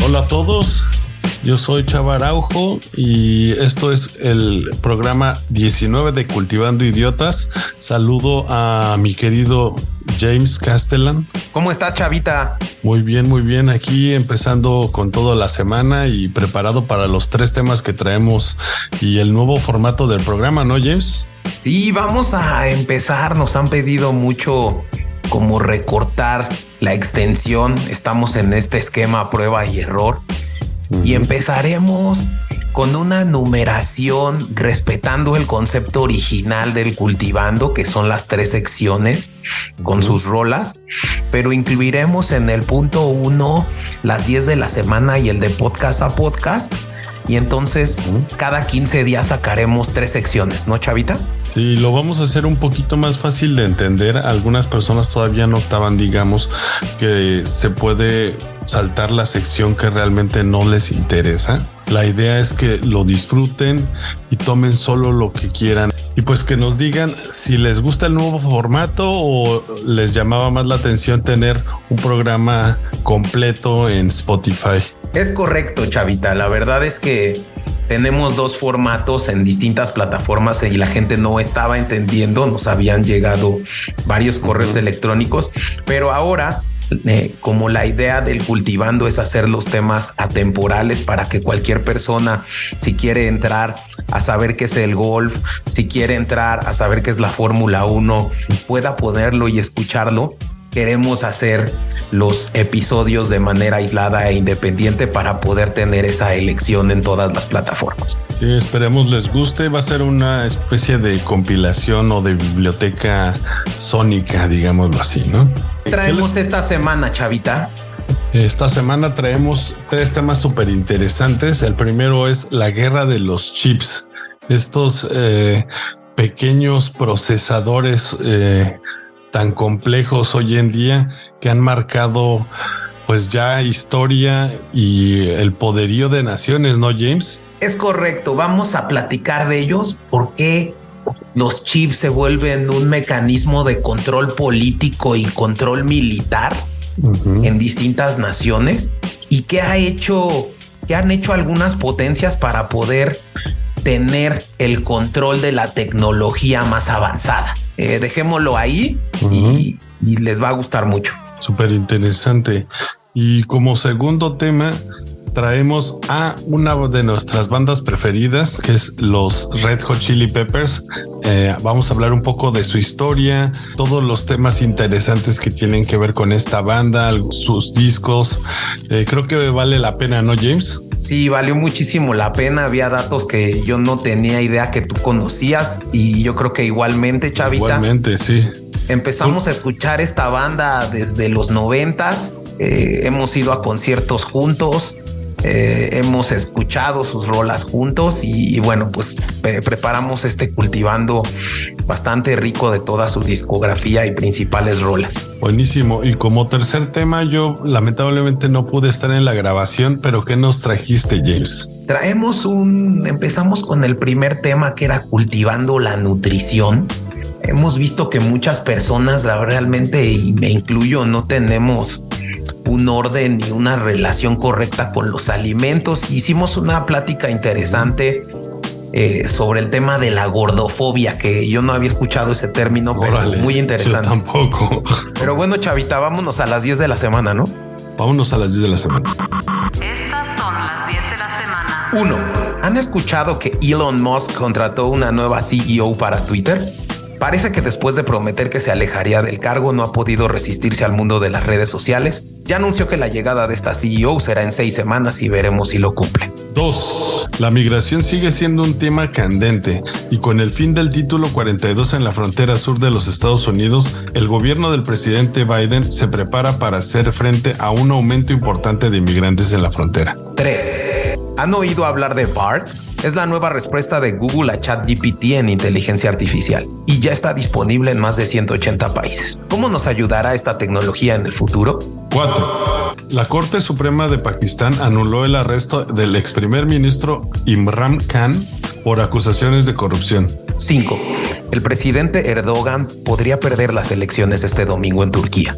Hola a todos, yo soy Chava Araujo y esto es el programa 19 de Cultivando Idiotas. Saludo a mi querido James Castellan. ¿Cómo estás, Chavita? Muy bien. Aquí empezando con toda la semana y preparado para los 3 temas que traemos y el nuevo formato del programa, ¿no, James? Sí, vamos a empezar. Nos han pedido mucho como recortar la extensión. Estamos en este esquema prueba y error. Y empezaremos con una numeración respetando el concepto original del Cultivando, que son las 3 secciones con sus rolas, pero incluiremos en el punto 1 las 10 de la semana y el de podcast a podcast. Y entonces cada 15 días sacaremos 3 secciones, ¿no, Chavita? Sí, lo vamos a hacer un poquito más fácil de entender. Algunas personas todavía notaban, digamos, que se puede saltar la sección que realmente no les interesa. La idea es que lo disfruten y tomen solo lo que quieran. Y pues que nos digan si les gusta el nuevo formato o les llamaba más la atención tener un programa completo en Spotify. Es correcto, Chavita. La verdad es que tenemos 2 formatos en distintas plataformas y la gente no estaba entendiendo. Nos habían llegado varios correos electrónicos, pero ahora como la idea del Cultivando es hacer los temas atemporales para que cualquier persona, si quiere entrar a saber qué es el golf, si quiere entrar a saber qué es la Fórmula 1, pueda ponerlo y escucharlo. Queremos hacer los episodios de manera aislada e independiente para poder tener esa elección en todas las plataformas. Sí, esperemos les guste. Va a ser una especie de compilación o de biblioteca sónica, digámoslo así, ¿no? ¿Qué traemos esta semana, Chavita? Esta semana traemos 3 temas súper interesantes. El primero es la guerra de los chips. Estos pequeños procesadores tan complejos hoy en día que han marcado pues ya historia y el poderío de naciones, ¿no, James? Es correcto, vamos a platicar de ellos, por qué los chips se vuelven un mecanismo de control político y control militar en distintas naciones y qué han hecho algunas potencias para poder tener el control de la tecnología más avanzada. Dejémoslo ahí y les va a gustar mucho. Súper interesante. Y como segundo tema traemos a una de nuestras bandas preferidas, que es los Red Hot Chili Peppers. Vamos a hablar un poco de su historia, todos los temas interesantes que tienen que ver con esta banda, sus discos. Creo que vale la pena, ¿no, James? Sí, valió muchísimo la pena. Había datos que yo no tenía idea que tú conocías y yo creo que igualmente, Chavita. Igualmente, sí. Empezamos a escuchar esta banda desde los 90s. Hemos ido a conciertos juntos. Hemos escuchado sus rolas juntos y bueno, pues preparamos este Cultivando bastante rico de toda su discografía y principales rolas. Buenísimo. Y como tercer tema, yo lamentablemente no pude estar en la grabación, pero ¿qué nos trajiste, James? Empezamos con el primer tema, que era Cultivando la nutrición. Hemos visto que muchas personas realmente, y me incluyo, no tenemos un orden ni una relación correcta con los alimentos. Hicimos una plática interesante sobre el tema de la gordofobia, que yo no había escuchado ese término, pero órale, muy interesante. Yo tampoco. Pero bueno, Chavita, vámonos a las 10 de la semana, ¿no? Vámonos a las 10 de la semana. Estas son las 10 de la semana. 1. ¿Han escuchado que Elon Musk contrató una nueva CEO para Twitter? Parece que después de prometer que se alejaría del cargo, no ha podido resistirse al mundo de las redes sociales. Ya anunció que la llegada de esta CEO será en 6 semanas y veremos si lo cumple. 2. La migración sigue siendo un tema candente y con el fin del título 42 en la frontera sur de los Estados Unidos, el gobierno del presidente Biden se prepara para hacer frente a un aumento importante de inmigrantes en la frontera. 3. ¿Han oído hablar de BART? Es la nueva respuesta de Google a ChatGPT en inteligencia artificial y ya está disponible en más de 180 países. ¿Cómo nos ayudará esta tecnología en el futuro? 4. La Corte Suprema de Pakistán anuló el arresto del ex primer ministro Imran Khan por acusaciones de corrupción. 5. El presidente Erdogan podría perder las elecciones este domingo en Turquía,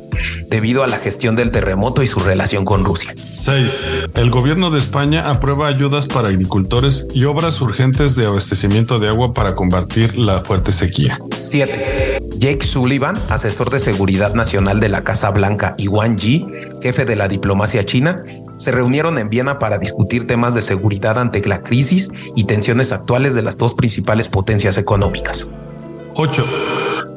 debido a la gestión del terremoto y su relación con Rusia. 6. El gobierno de España aprueba ayudas para agricultores y obras urgentes de abastecimiento de agua para combatir la fuerte sequía. 7. Jake Sullivan, asesor de seguridad nacional de la Casa Blanca, y Wang Yi, jefe de la diplomacia china, se reunieron en Viena para discutir temas de seguridad ante la crisis y tensiones actuales de las dos principales potencias económicas. 8.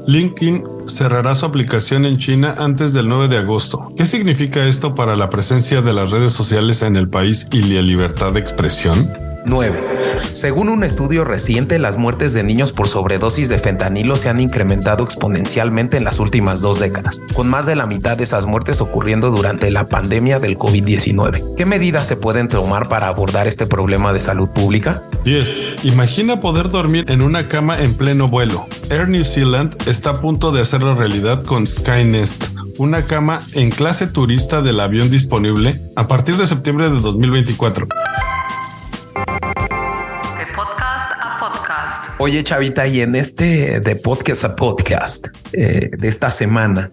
LinkedIn cerrará su aplicación en China antes del 9 de agosto. ¿Qué significa esto para la presencia de las redes sociales en el país y la libertad de expresión? 9. Según un estudio reciente, las muertes de niños por sobredosis de fentanilo se han incrementado exponencialmente en las últimas 2 décadas, con más de la mitad de esas muertes ocurriendo durante la pandemia del COVID-19. ¿Qué medidas se pueden tomar para abordar este problema de salud pública? 10. Imagina poder dormir en una cama en pleno vuelo. Air New Zealand está a punto de hacerlo realidad con Skynest, una cama en clase turista del avión disponible a partir de septiembre de 2024. Oye, Chavita, y en este de podcast a podcast de esta semana,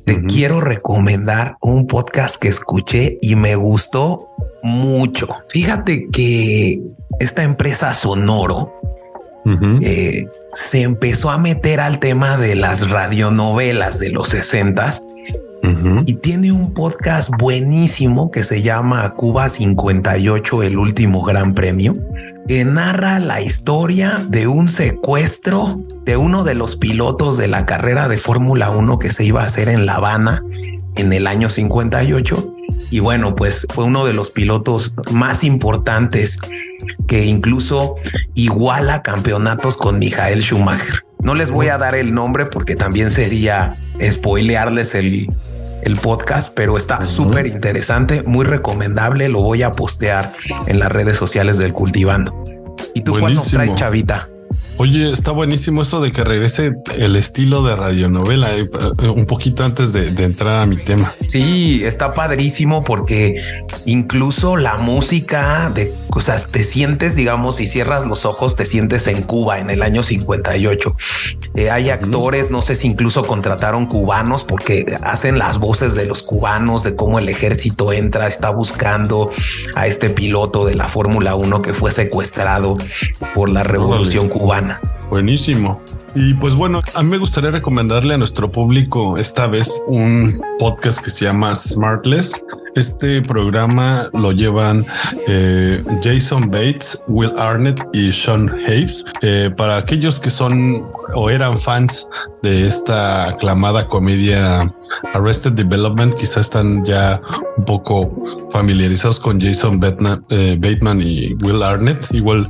te quiero recomendar un podcast que escuché y me gustó mucho. Fíjate que esta empresa Sonoro se empezó a meter al tema de las radionovelas de los 60s y tiene un podcast buenísimo que se llama Cuba 58, el último gran premio, que narra la historia de un secuestro de uno de los pilotos de la carrera de Fórmula 1 que se iba a hacer en La Habana en el año 58. Y bueno, pues fue uno de los pilotos más importantes que incluso iguala campeonatos con Michael Schumacher. No les voy a dar el nombre porque también sería spoilearles el podcast, pero está súper interesante, muy recomendable. Lo voy a postear en las redes sociales del Cultivando. ¿Y tú cuál nos traes, Chavita? Oye, está buenísimo eso de que regrese el estilo de radionovela, un poquito antes de entrar a mi tema. Sí, está padrísimo porque incluso la música de cosas te sientes, digamos, si cierras los ojos, te sientes en Cuba en el año 58. Hay actores, no sé si incluso contrataron cubanos porque hacen las voces de los cubanos, de cómo el ejército entra, está buscando a este piloto de la Fórmula 1 que fue secuestrado por la Revolución Cubana. Buenísimo. Y pues bueno, a mí me gustaría recomendarle a nuestro público esta vez un podcast que se llama Smartless. Este programa lo llevan Jason Bates, Will Arnett y Sean Hayes. Para aquellos que son o eran fans de esta aclamada comedia Arrested Development, quizás están ya un poco familiarizados con Jason Bateman y Will Arnett. Igual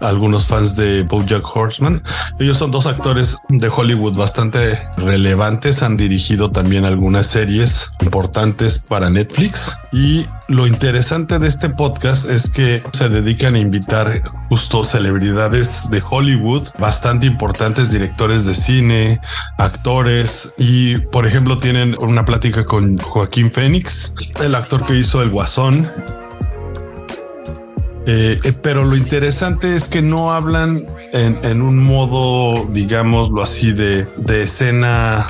algunos fans de BoJack Horseman. Ellos son dos actores de Hollywood bastante relevantes. Han dirigido también algunas series importantes para Netflix. Y lo interesante de este podcast es que se dedican a invitar justo celebridades de Hollywood, bastante importantes, directores de cine, actores, y por ejemplo tienen una plática con Joaquín Phoenix, el actor que hizo El Guasón. Pero lo interesante es que no hablan en un modo, digámoslo así, de escena,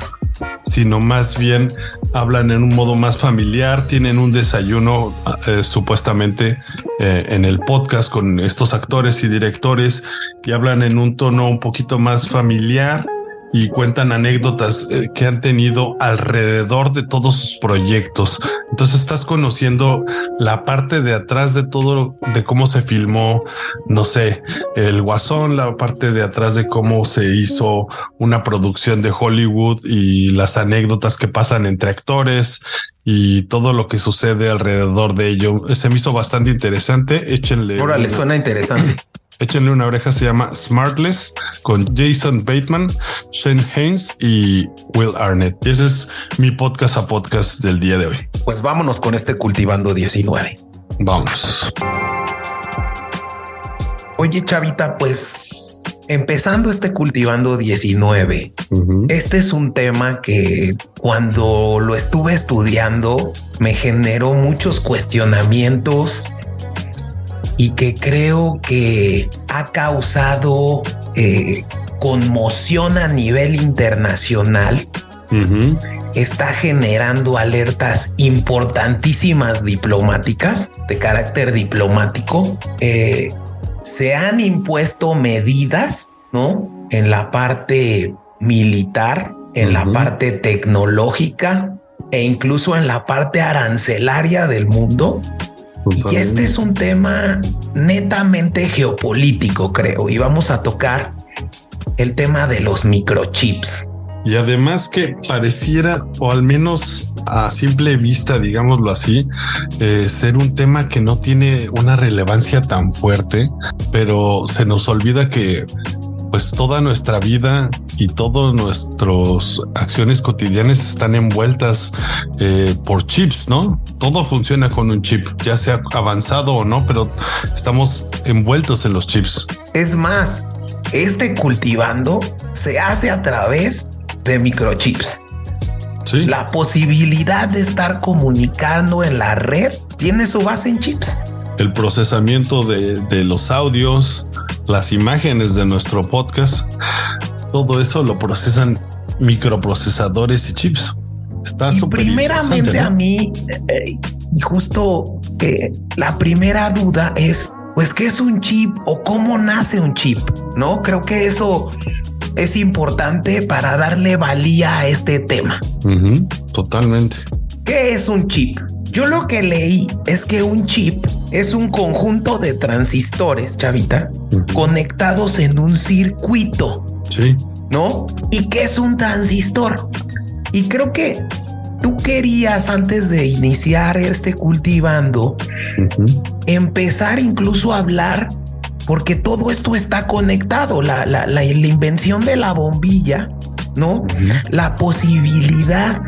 sino más bien hablan en un modo más familiar. Tienen un desayuno supuestamente en el podcast con estos actores y directores y hablan en un tono un poquito más familiar y cuentan anécdotas que han tenido alrededor de todos sus proyectos. Entonces estás conociendo la parte de atrás de todo, de cómo se filmó, no sé, El Guasón, la parte de atrás de cómo se hizo una producción de Hollywood y las anécdotas que pasan entre actores y todo lo que sucede alrededor de ello. Se me hizo bastante interesante. Échenle. Órale, suena interesante. Échenle una oreja, se llama Smartless con Jason Bateman, Shane Hayes y Will Arnett. Y ese es mi podcast a podcast del día de hoy. Pues vámonos con este Cultivando 19. Vamos. Oye, Chavita, pues empezando este Cultivando 19, este es un tema que cuando lo estuve estudiando me generó muchos cuestionamientos y que creo que ha causado conmoción a nivel internacional, está generando alertas importantísimas diplomáticas, de carácter diplomático. Se han impuesto medidas, ¿no? En la parte militar, en la parte tecnológica e incluso en la parte arancelaria del mundo. Y este es un tema netamente geopolítico, creo, y vamos a tocar el tema de los microchips. Y además que pareciera, o al menos a simple vista, digámoslo así, ser un tema que no tiene una relevancia tan fuerte, pero se nos olvida que pues toda nuestra vida y todas nuestras acciones cotidianas están envueltas por chips, ¿no? Todo funciona con un chip, ya sea avanzado o no, pero estamos envueltos en los chips. Es más, cultivando se hace a través de microchips. Sí. La posibilidad de estar comunicando en la red tiene su base en chips. El procesamiento de los audios, las imágenes de nuestro podcast, todo eso lo procesan microprocesadores y chips. Está súper primeramente interesante, ¿no? A mí, justo la primera duda es, pues, ¿qué es un chip o cómo nace un chip? ¿No? Creo que eso es importante para darle valía a este tema. Totalmente. ¿Qué es un chip? Yo lo que leí es que un chip es un conjunto de transistores, chavita, conectados en un circuito. Sí. ¿No? ¿Y qué es un transistor? Y creo que tú querías, antes de iniciar cultivando, empezar incluso a hablar, porque todo esto está conectado. La invención de la bombilla, ¿no? La posibilidad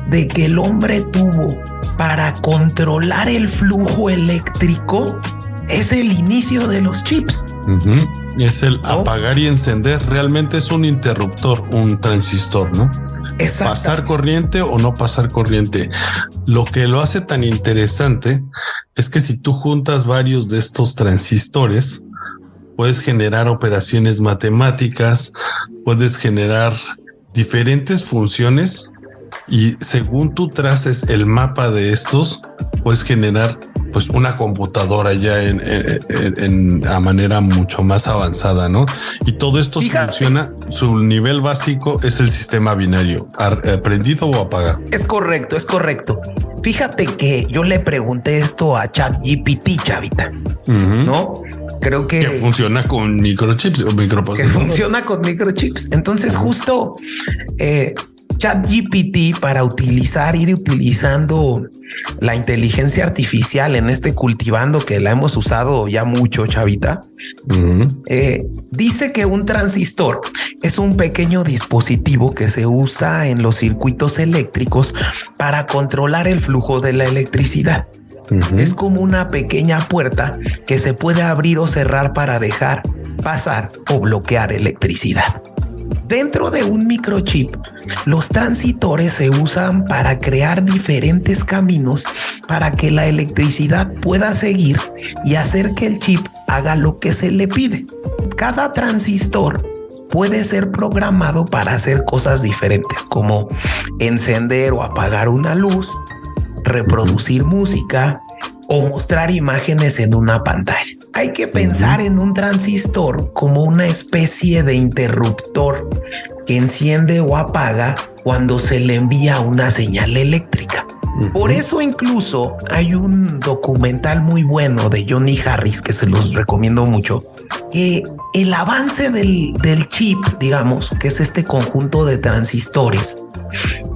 de que el hombre tuvo para controlar el flujo eléctrico es el inicio de los chips. Es el apagar y encender. Realmente es un interruptor, un transistor, ¿no? Exacto. Pasar corriente o no pasar corriente. Lo que lo hace tan interesante es que si tú juntas varios de estos transistores, puedes generar operaciones matemáticas, puedes generar diferentes funciones y según tú traces el mapa de estos, puedes generar pues una computadora ya a manera mucho más avanzada, ¿no? Y todo esto funciona, su nivel básico es el sistema binario, prendido o apagado. Es correcto, es correcto. Fíjate que yo le pregunté esto a ChatGPT, chavita, ¿no? Creo que funciona con microchips o microprocesadores. Que funciona con microchips. Entonces, justo ChatGPT, para ir utilizando la inteligencia artificial en cultivando, que la hemos usado ya mucho, chavita, dice que un transistor es un pequeño dispositivo que se usa en los circuitos eléctricos para controlar el flujo de la electricidad. Es como una pequeña puerta que se puede abrir o cerrar para dejar pasar o bloquear electricidad. Dentro de un microchip, los transistores se usan para crear diferentes caminos para que la electricidad pueda seguir y hacer que el chip haga lo que se le pide. Cada transistor puede ser programado para hacer cosas diferentes, como encender o apagar una luz, reproducir música o mostrar imágenes en una pantalla. Hay que pensar en un transistor como una especie de interruptor que enciende o apaga cuando se le envía una señal eléctrica. Por eso incluso hay un documental muy bueno de Johnny Harris que se los recomiendo mucho, que el avance del chip, digamos, que es este conjunto de transistores,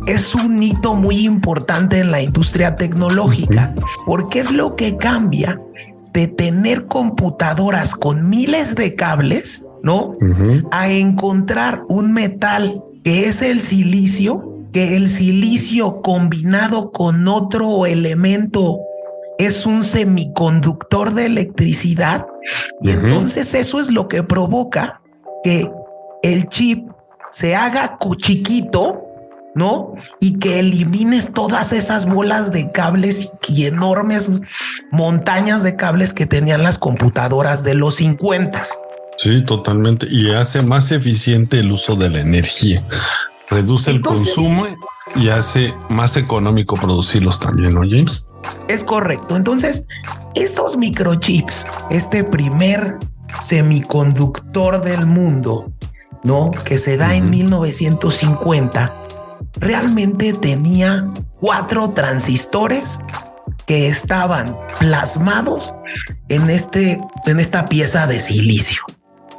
es un hito muy importante en la industria tecnológica, porque es lo que cambia de tener computadoras con miles de cables, ¿no? A encontrar un metal que es el silicio, que el silicio combinado con otro elemento es un semiconductor de electricidad. Y entonces eso es lo que provoca que el chip se haga chiquito, ¿no? Y que elimines todas esas bolas de cables y enormes montañas de cables que tenían las computadoras de los 50. Sí, totalmente. Y hace más eficiente el uso de la energía. Reduce el consumo y hace más económico producirlos también, ¿no, James? Es correcto. Entonces, estos microchips, este primer semiconductor del mundo, ¿no? Que se da en 1950, realmente tenía 4 transistores que estaban plasmados en esta pieza de silicio,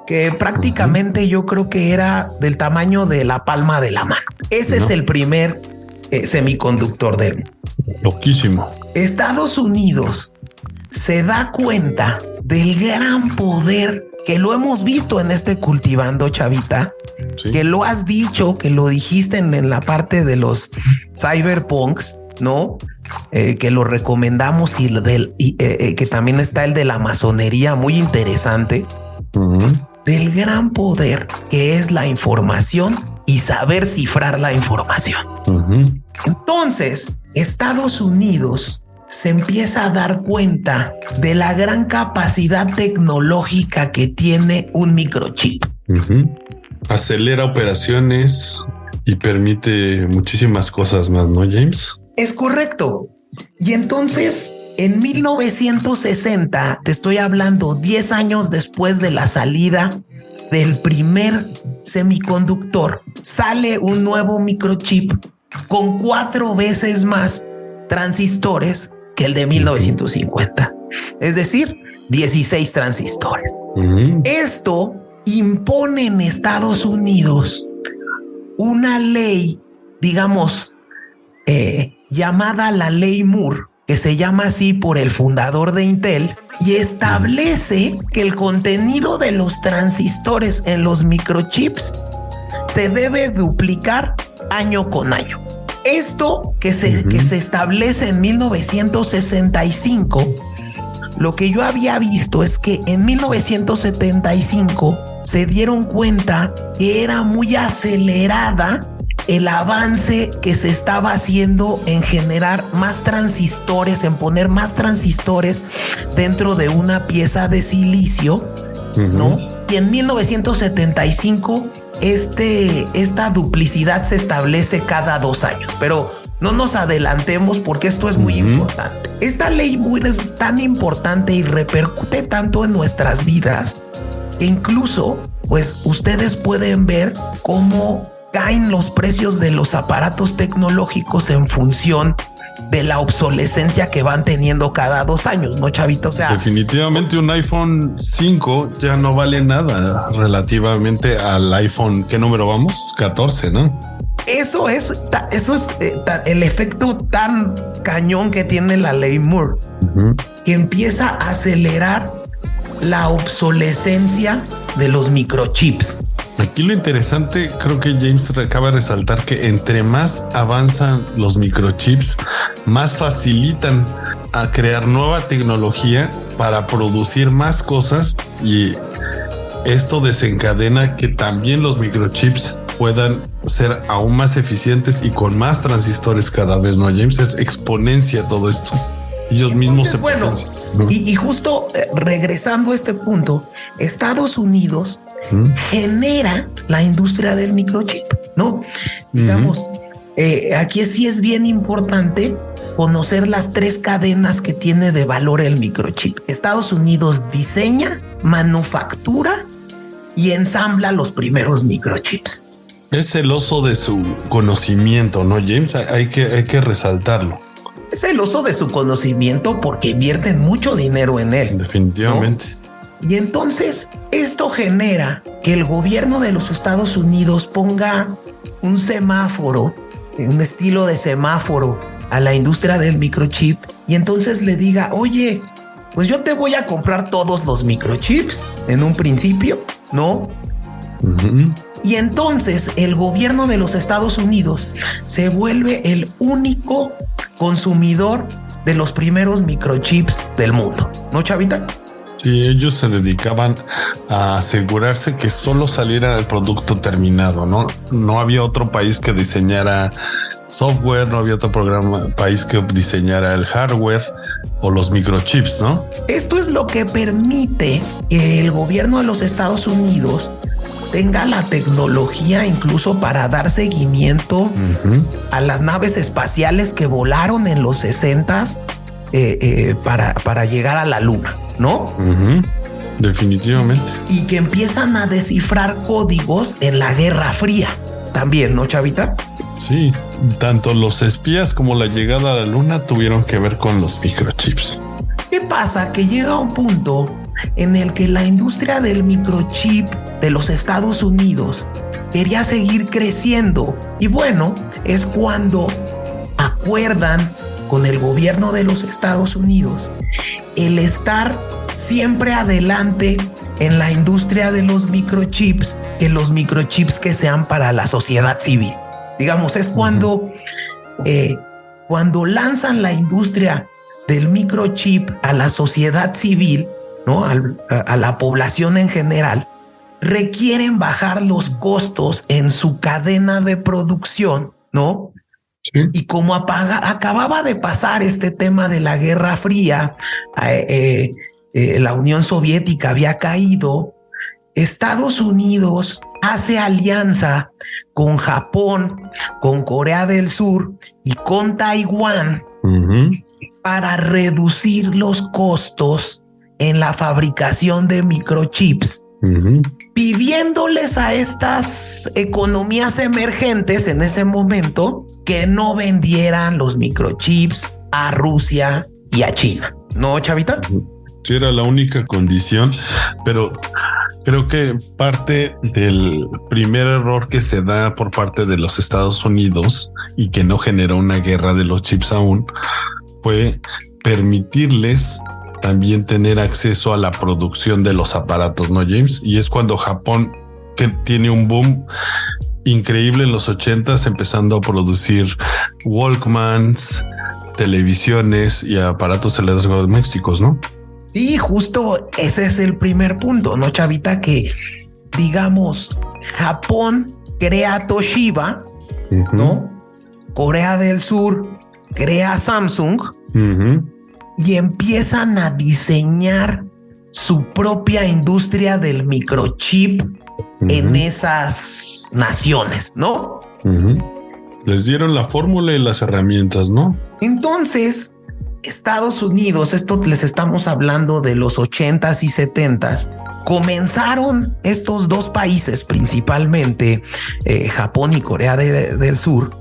que prácticamente yo creo que era del tamaño de la palma de la mano. Ese es el primer semiconductor del mundo. Loquísimo. Estados Unidos se da cuenta del gran poder que lo hemos visto en este Cultivando, Chavita, sí, que lo has dicho, que lo dijiste en la parte de los cyberpunks, ¿no? Que lo recomendamos y que también está el de la masonería, muy interesante, del gran poder que es la información y saber cifrar la información. Entonces, Estados Unidos se empieza a dar cuenta de la gran capacidad tecnológica que tiene un microchip. Acelera operaciones y permite muchísimas cosas más, ¿no, James? Es correcto. Y entonces, en 1960, te estoy hablando 10 años después de la salida del primer semiconductor, sale un nuevo microchip con 4 veces más transistores que el de 1950. Es decir, 16 transistores. Esto impone en Estados Unidos una ley, digamos, llamada la Ley Moore, que se llama así por el fundador de Intel, y establece que el contenido de los transistores en los microchips se debe duplicar año con año. Esto que se establece en 1965, lo que yo había visto es que en 1975 se dieron cuenta que era muy acelerada el avance que se estaba haciendo en generar más transistores, en poner más transistores dentro de una pieza de silicio, ¿no? Y en 1975 esta duplicidad se establece cada 2 años, pero no nos adelantemos porque esto es muy importante. Esta ley es tan importante y repercute tanto en nuestras vidas que incluso, pues, ustedes pueden ver cómo caen los precios de los aparatos tecnológicos en función de la obsolescencia que van teniendo cada 2 años, ¿no, Chavito? O sea, definitivamente un iPhone 5 ya no vale nada relativamente al iPhone, ¿qué número vamos? 14, ¿no? Eso es el efecto tan cañón que tiene la ley Moore, que empieza a acelerar la obsolescencia de los microchips. Aquí lo interesante, creo que James acaba de resaltar que entre más avanzan los microchips, más facilitan a crear nueva tecnología para producir más cosas, y esto desencadena que también los microchips puedan ser aún más eficientes y con más transistores cada vez, ¿no, James? Es exponencia todo esto. Ellos mismos se potencian, ¿no? Y justo regresando a este punto, Estados Unidos genera la industria del microchip, ¿no? Digamos, aquí sí es bien importante conocer las 3 cadenas que tiene de valor el microchip. Estados Unidos diseña, manufactura y ensambla los primeros microchips. Es celoso de su conocimiento, ¿no, James? Hay que resaltarlo. Es celoso de su conocimiento porque invierten mucho dinero en él. Definitivamente. ¿No? Y entonces esto genera que el gobierno de los Estados Unidos ponga un semáforo, un estilo de semáforo a la industria del microchip, y entonces le diga, oye, pues yo te voy a comprar todos los microchips en un principio, ¿no? Y entonces el gobierno de los Estados Unidos se vuelve el único consumidor de los primeros microchips del mundo, ¿no, Chavita? Sí, ellos se dedicaban a asegurarse que solo saliera el producto terminado, ¿no? No había otro país que diseñara software, no había otro país que diseñara el hardware. o los microchips, ¿no? Esto es lo que permite que el gobierno de los Estados Unidos tenga la tecnología incluso para dar seguimiento a las naves espaciales que volaron en los 60s para llegar a la luna, ¿no? Definitivamente. Y que empiezan a descifrar códigos en la Guerra Fría también, ¿no, Chavita? Sí, tanto los espías como la llegada a la luna tuvieron que ver con los microchips. ¿Qué pasa? Que llega un punto en el que la industria del microchip de los Estados Unidos quería seguir creciendo. Y bueno, es cuando acuerdan con el gobierno de los Estados Unidos el estar siempre adelante en la industria de los microchips, que los microchips que sean para la sociedad civil. Digamos, es cuando lanzan la industria del microchip a la sociedad civil, ¿no? A la población en general, requieren bajar los costos en su cadena de producción, ¿no? Sí. Y como acababa de pasar este tema de la Guerra Fría, la Unión Soviética había caído, Estados Unidos hace alianza con Japón, con Corea del Sur y con Taiwán para reducir los costos en la fabricación de microchips, pidiéndoles a estas economías emergentes en ese momento que no vendieran los microchips a Rusia y a China. ¿No, Chavita? Sí, era la única condición, pero creo que parte del primer error que se da por parte de los Estados Unidos y que no generó una guerra de los chips aún fue permitirles también tener acceso a la producción de los aparatos, ¿no, James? Y es cuando Japón, que tiene un boom increíble en los 80s, empezando a producir Walkmans, televisiones y aparatos electrodomésticos, ¿no? Sí, justo ese es el primer punto, ¿no, Chavita? Que, digamos, Japón crea Toshiba, ¿no? Corea del Sur crea Samsung y empiezan a diseñar su propia industria del microchip en esas naciones, ¿no? Les dieron la fórmula y las herramientas, ¿no? Entonces, Estados Unidos, esto les estamos hablando de los 80s y 70s, comenzaron estos dos países, principalmente Japón y Corea del Sur,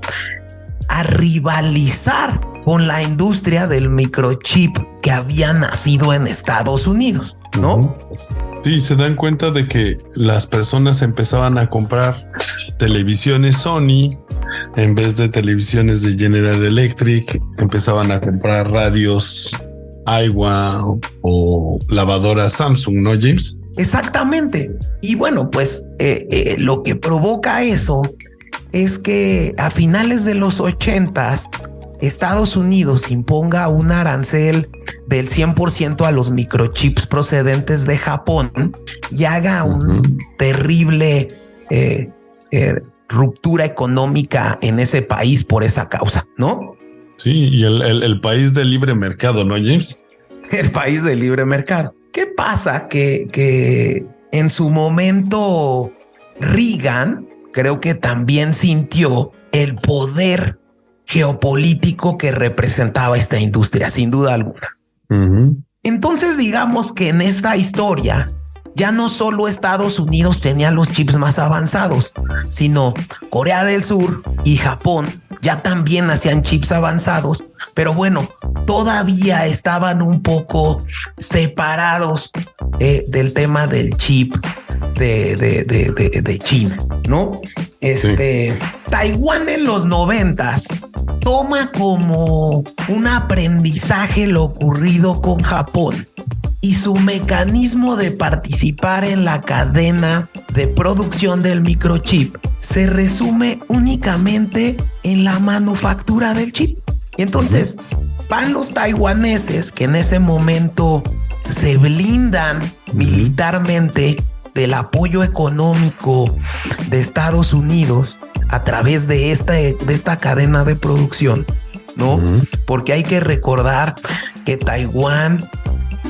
a rivalizar con la industria del microchip que había nacido en Estados Unidos, ¿no? Sí, se dan cuenta de que las personas empezaban a comprar televisiones Sony en vez de televisiones de General Electric, empezaban a comprar radios Aiwa o lavadoras Samsung, ¿no, James? Exactamente. Y bueno, pues lo que provoca eso es que a finales de los 80s Estados Unidos imponga un arancel del 100% a los microchips procedentes de Japón y haga un terrible ruptura económica en ese país por esa causa, ¿no? Sí, y el país de libre mercado, ¿no, James? El país de libre mercado. ¿Qué pasa? Que en su momento Reagan creo que también sintió el poder geopolítico que representaba esta industria, sin duda alguna. Entonces, digamos que en esta historia ya no solo Estados Unidos tenía los chips más avanzados, sino Corea del Sur y Japón ya también hacían chips avanzados, pero bueno, todavía estaban un poco separados del tema del chip de China, ¿no? Taiwán en los 90s toma como un aprendizaje lo ocurrido con Japón y su mecanismo de participar en la cadena de producción del microchip se resume únicamente en la manufactura del chip. Y entonces van los taiwaneses que en ese momento se blindan militarmente del apoyo económico de Estados Unidos a través de esta cadena de producción, ¿no? Porque hay que recordar que Taiwán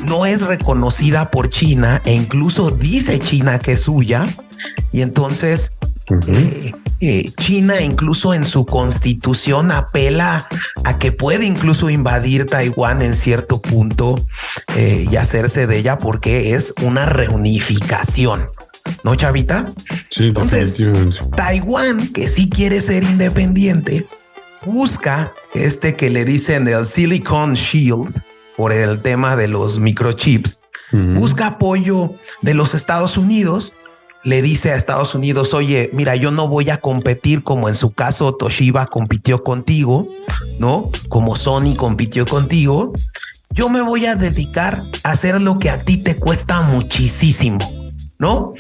no es reconocida por China e incluso dice China que es suya. Y entonces China incluso en su constitución apela a que puede incluso invadir Taiwán en cierto punto y hacerse de ella porque es una reunificación. ¿No, Chavita? Sí, entonces, Taiwán, que sí quiere ser independiente, busca que le dicen el Silicon Shield por el tema de los microchips, busca apoyo de los Estados Unidos, le dice a Estados Unidos, oye, mira, yo no voy a competir como en su caso Toshiba compitió contigo, ¿no? Como Sony compitió contigo, yo me voy a dedicar a hacer lo que a ti te cuesta muchísimo, ¿no?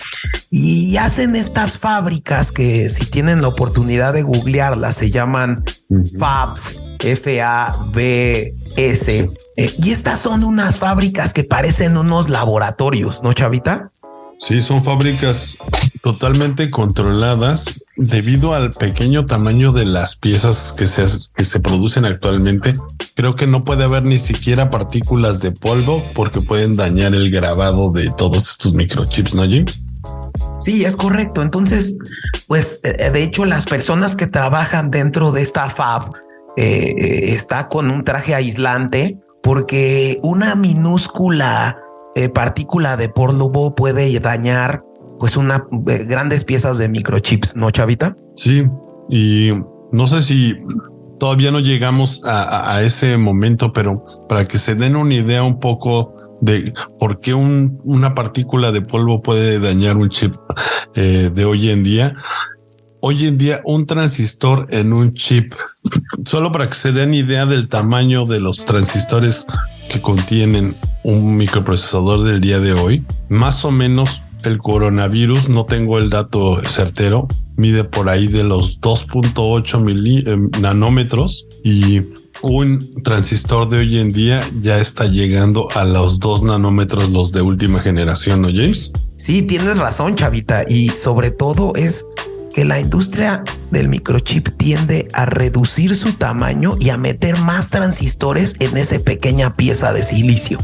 Y hacen estas fábricas que si tienen la oportunidad de googlearlas se llaman Fabs, F-A-B-S. Y estas son unas fábricas que parecen unos laboratorios, ¿no, Chavita? Sí, son fábricas totalmente controladas debido al pequeño tamaño de las piezas que se producen actualmente. Creo que no puede haber ni siquiera partículas de polvo porque pueden dañar el grabado de todos estos microchips, ¿no, James? Sí, es correcto. Entonces, pues de hecho las personas que trabajan dentro de esta fab está con un traje aislante porque una minúscula partícula de polvo puede dañar pues grandes piezas de microchips, ¿no, Chavita? Sí, y no sé si todavía no llegamos a ese momento, pero para que se den una idea un poco de por qué una partícula de polvo puede dañar un chip de hoy en día. Hoy en día un transistor en un chip, solo para que se den idea del tamaño de los transistores que contienen un microprocesador del día de hoy, más o menos el coronavirus, no tengo el dato certero, mide por ahí de los 2.8 nanómetros y un transistor de hoy en día ya está llegando a los 2 nanómetros, los de última generación, ¿no, James? Sí, tienes razón, Chavita, y sobre todo es que la industria del microchip tiende a reducir su tamaño y a meter más transistores en esa pequeña pieza de silicio.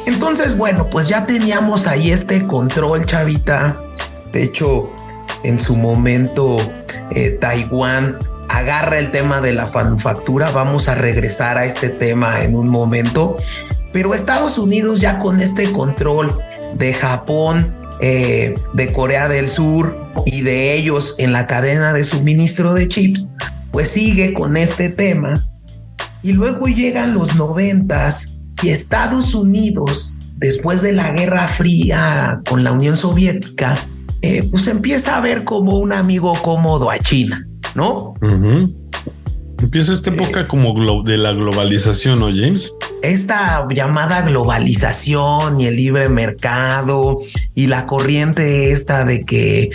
Entonces, bueno, pues ya teníamos ahí este control, Chavita. De hecho, en su momento, Taiwán agarra el tema de la manufactura. Vamos a regresar a este tema en un momento. Pero Estados Unidos ya con este control de Japón, de Corea del Sur y de ellos en la cadena de suministro de chips, pues sigue con este tema. Y luego llegan los 90s y Estados Unidos, después de la Guerra Fría con la Unión Soviética, pues empieza a ver como un amigo cómodo a China, ¿no? Empieza esta época como de la globalización, ¿no, James? Esta llamada globalización y el libre mercado y la corriente esta de que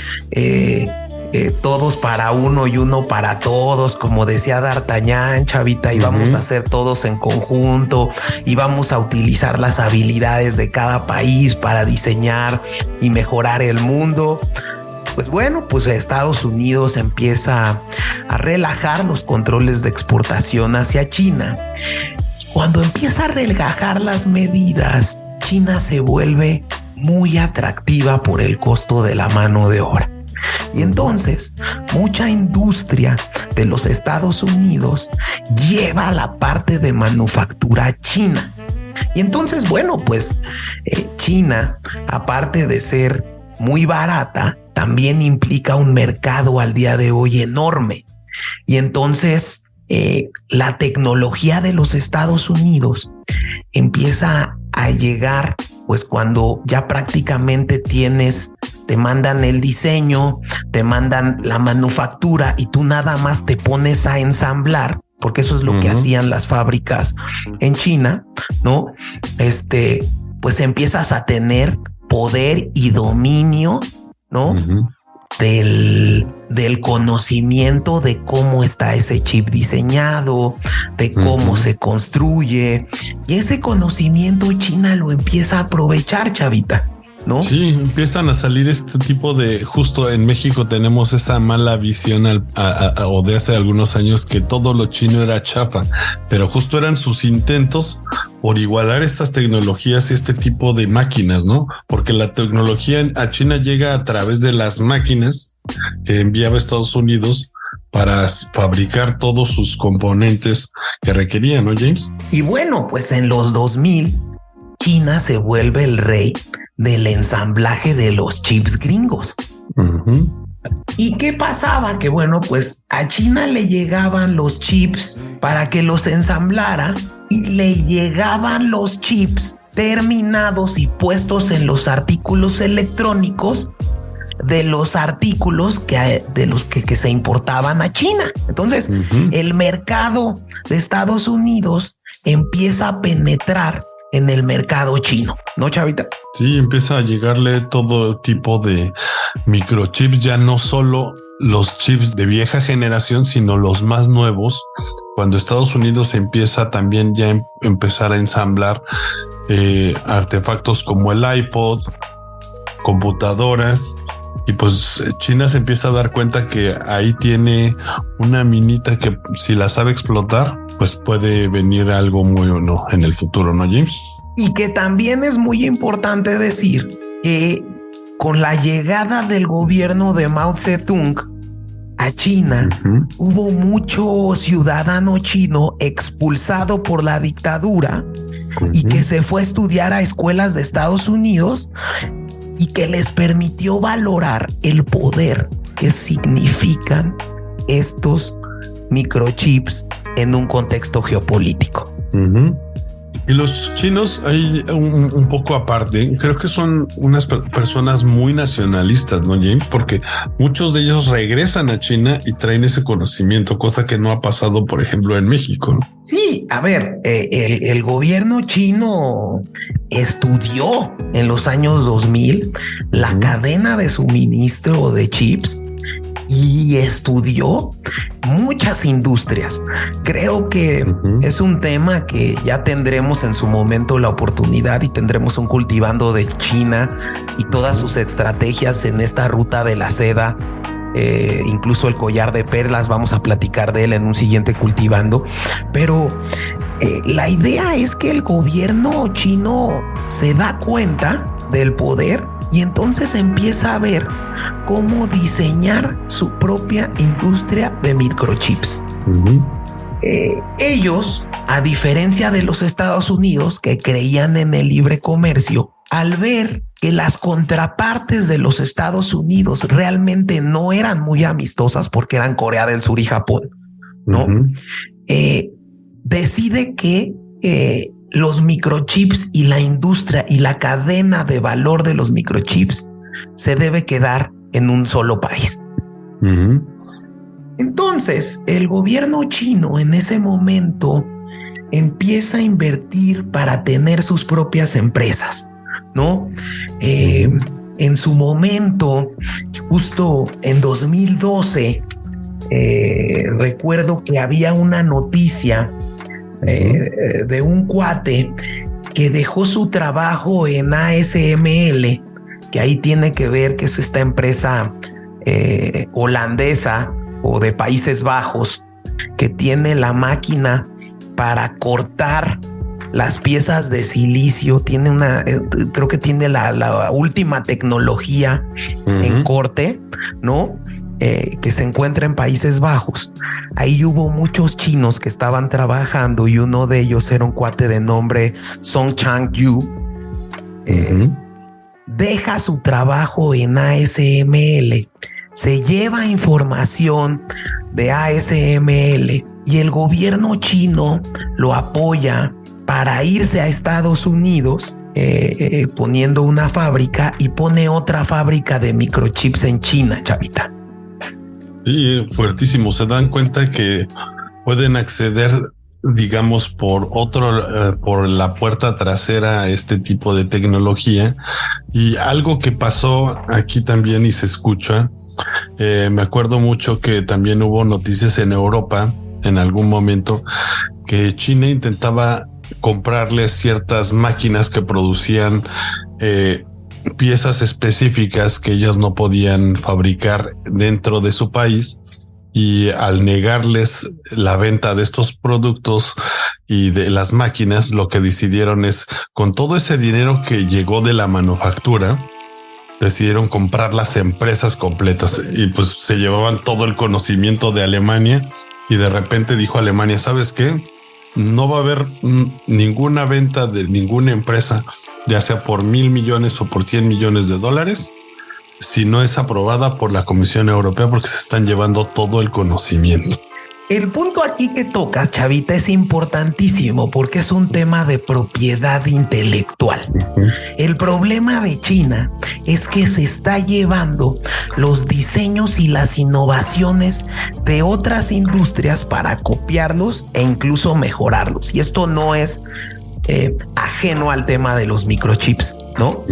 todos para uno y uno para todos, como decía D'Artagnan, Chavita, y vamos a hacer todos en conjunto y vamos a utilizar las habilidades de cada país para diseñar y mejorar el mundo. Pues bueno, pues Estados Unidos empieza a relajar los controles de exportación hacia China. Cuando empieza a relajar las medidas, China se vuelve muy atractiva por el costo de la mano de obra. Y entonces, mucha industria de los Estados Unidos lleva la parte de manufactura a China. Y entonces, bueno, pues China, aparte de ser muy barata, también implica un mercado al día de hoy enorme. Y entonces la tecnología de los Estados Unidos empieza a llegar, pues cuando ya prácticamente te mandan el diseño, te mandan la manufactura y tú nada más te pones a ensamblar, porque eso es lo que hacían las fábricas en China, ¿no? Pues empiezas a tener poder y dominio, ¿no? Del conocimiento de cómo está ese chip diseñado, de cómo se construye. Y ese conocimiento China lo empieza a aprovechar, Chavita. ¿no? Sí, empiezan a salir este tipo de, justo en México tenemos esa mala visión o de hace algunos años que todo lo chino era chafa, pero justo eran sus intentos por igualar estas tecnologías y este tipo de máquinas, ¿no? Porque la tecnología a China llega a través de las máquinas que enviaba a Estados Unidos para fabricar todos sus componentes que requerían, ¿no, James? Y bueno, pues en los 2000, China se vuelve el rey del ensamblaje de los chips gringos. Uh-huh. ¿Y qué pasaba? Que bueno, pues a China le llegaban los chips para que los ensamblara y le llegaban los chips terminados y puestos en los artículos electrónicos de los artículos que se importaban a China. Entonces, el mercado de Estados Unidos empieza a penetrar en el mercado chino, ¿no, Chavita? Sí, empieza a llegarle todo tipo de microchips, ya no solo los chips de vieja generación, sino los más nuevos. Cuando Estados Unidos empieza también ya empezar a ensamblar artefactos como el iPod, computadoras, y pues China se empieza a dar cuenta que ahí tiene una minita que si la sabe explotar, pues puede venir algo muy bueno en el futuro, ¿no, James? Y que también es muy importante decir que con la llegada del gobierno de Mao Zedong a China, hubo mucho ciudadano chino expulsado por la dictadura y que se fue a estudiar a escuelas de Estados Unidos y que les permitió valorar el poder que significan estos microchips en un contexto geopolítico. Y los chinos, hay un poco aparte, creo que son unas personas muy nacionalistas, ¿no, James? Porque muchos de ellos regresan a China y traen ese conocimiento, cosa que no ha pasado, por ejemplo, en México, ¿no? Sí, a ver, el gobierno chino estudió en los años 2000 la cadena de suministro de chips y estudió muchas industrias. Creo que es un tema que ya tendremos en su momento la oportunidad y tendremos un cultivando de China y todas sus estrategias en esta ruta de la seda. Incluso el collar de perlas, vamos a platicar de él en un siguiente cultivando, pero la idea es que el gobierno chino se da cuenta del poder y entonces empieza a ver cómo diseñar su propia industria de microchips. Ellos, a diferencia de los Estados Unidos, que creían en el libre comercio, al ver que las contrapartes de los Estados Unidos realmente no eran muy amistosas porque eran Corea del Sur y Japón, ¿no? Decide que los microchips y la industria y la cadena de valor de los microchips se debe quedar en un solo país. Entonces, el gobierno chino en ese momento empieza a invertir para tener sus propias empresas, ¿no? En su momento, justo en 2012, recuerdo que había una noticia de un cuate que dejó su trabajo en ASML, que ahí tiene que ver que es esta empresa holandesa o de Países Bajos, que tiene la máquina para cortar las piezas de silicio, tiene creo que tiene la última tecnología en corte, ¿no? Que se encuentra en Países Bajos. Ahí hubo muchos chinos que estaban trabajando y uno de ellos era un cuate de nombre Song Chang-yu. Deja su trabajo en ASML, se lleva información de ASML y el gobierno chino lo apoya para irse a Estados Unidos, poniendo una fábrica y pone otra fábrica de microchips en China, Chavita. Sí, fuertísimo. Se dan cuenta que pueden acceder, digamos, por la puerta trasera a este tipo de tecnología. Y algo que pasó aquí también y se escucha, me acuerdo mucho que también hubo noticias en Europa en algún momento que China intentaba comprarle ciertas máquinas que producían piezas específicas que ellas no podían fabricar dentro de su país, y al negarles la venta de estos productos y de las máquinas, lo que decidieron es, con todo ese dinero que llegó de la manufactura, decidieron comprar las empresas completas, y pues se llevaban todo el conocimiento de Alemania, y de repente dijo Alemania, ¿sabes qué? No va a haber ninguna venta de ninguna empresa, ya sea por 1,000 millones o por 100 millones de dólares, si no es aprobada por la Comisión Europea, porque se están llevando todo el conocimiento. El punto aquí que tocas, Chavita, es importantísimo porque es un tema de propiedad intelectual. El problema de China es que se está llevando los diseños y las innovaciones de otras industrias para copiarlos e incluso mejorarlos. Y esto no es ajeno al tema de los microchips, ¿no?